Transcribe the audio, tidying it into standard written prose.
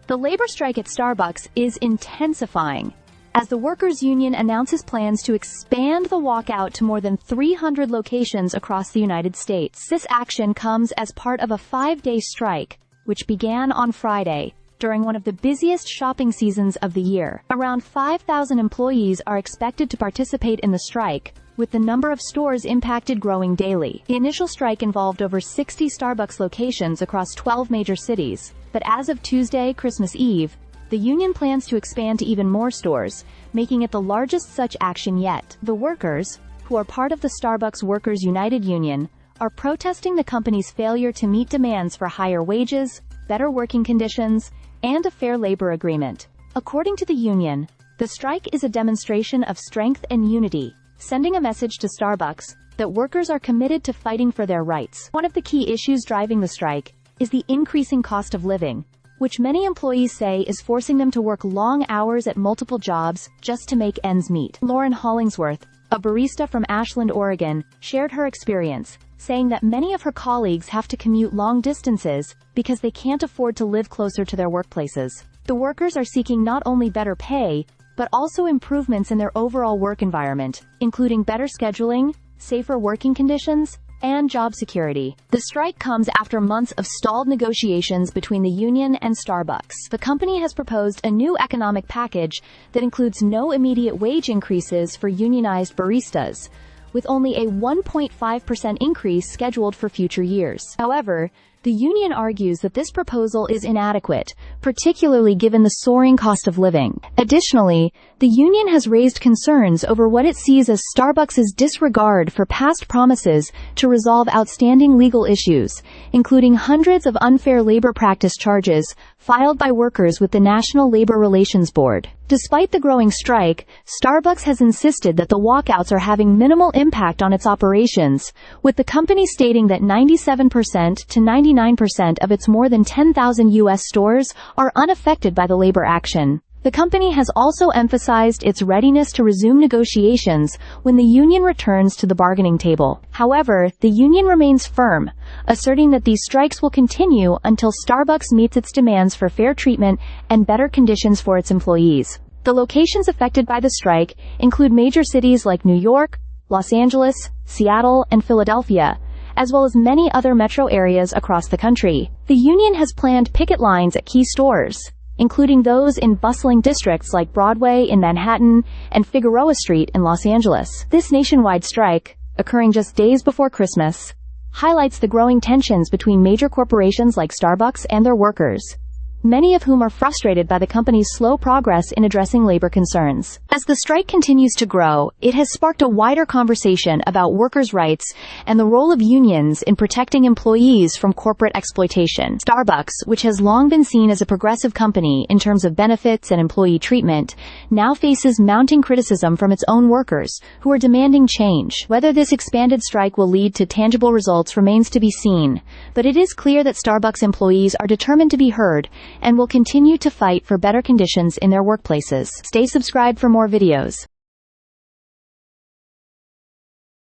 The labor strike at Starbucks is intensifying as the workers' union announces plans to expand the walkout to more than 300 locations across the United States. This action comes as part of a 5-day strike, which began on Friday, during one of the busiest shopping seasons of the year. Around 5,000 employees are expected to participate in the strike, with the number of stores impacted growing daily. The initial strike involved over 60 Starbucks locations across 12 major cities, but as of Tuesday, Christmas Eve, the union plans to expand to even more stores, making it the largest such action yet. The workers, who are part of the Starbucks Workers United Union, are protesting the company's failure to meet demands for higher wages, better working conditions, and a fair labor agreement. According to the union, the strike is a demonstration of strength and unity, sending a message to Starbucks that workers are committed to fighting for their rights. One of the key issues driving the strike is the increasing cost of living, which many employees say is forcing them to work long hours at multiple jobs just to make ends meet. Lauren Hollingsworth, a barista from Ashland, Oregon, shared her experience, saying that many of her colleagues have to commute long distances because they can't afford to live closer to their workplaces. The workers are seeking not only better pay, but also improvements in their overall work environment, including better scheduling, safer working conditions, and job security. The strike comes after months of stalled negotiations between the union and Starbucks. The company has proposed a new economic package that includes no immediate wage increases for unionized baristas, with only a 1.5% increase scheduled for future years. However, the union argues that this proposal is inadequate, particularly given the soaring cost of living. Additionally, the union has raised concerns over what it sees as Starbucks' disregard for past promises to resolve outstanding legal issues, including hundreds of unfair labor practice charges filed by workers with the National Labor Relations Board. Despite the growing strike, Starbucks has insisted that the walkouts are having minimal impact on its operations, with the company stating that 97% to 99% of its more than 10,000 U.S. stores are unaffected by the labor action. The company has also emphasized its readiness to resume negotiations when the union returns to the bargaining table. However, the union remains firm, asserting that these strikes will continue until Starbucks meets its demands for fair treatment and better conditions for its employees. The locations affected by the strike include major cities like New York, Los Angeles, Seattle, and Philadelphia, as well as many other metro areas across the country. The union has planned picket lines at key stores, including those in bustling districts like Broadway in Manhattan and Figueroa Street in Los Angeles. This nationwide strike, occurring just days before Christmas, highlights the growing tensions between major corporations like Starbucks and their workers, many of whom are frustrated by the company's slow progress in addressing labor concerns. As the strike continues to grow, it has sparked a wider conversation about workers' rights and the role of unions in protecting employees from corporate exploitation. Starbucks, which has long been seen as a progressive company in terms of benefits and employee treatment, now faces mounting criticism from its own workers, who are demanding change. Whether this expanded strike will lead to tangible results remains to be seen, but it is clear that Starbucks employees are determined to be heard and will continue to fight for better conditions in their workplaces. Stay subscribed for more videos.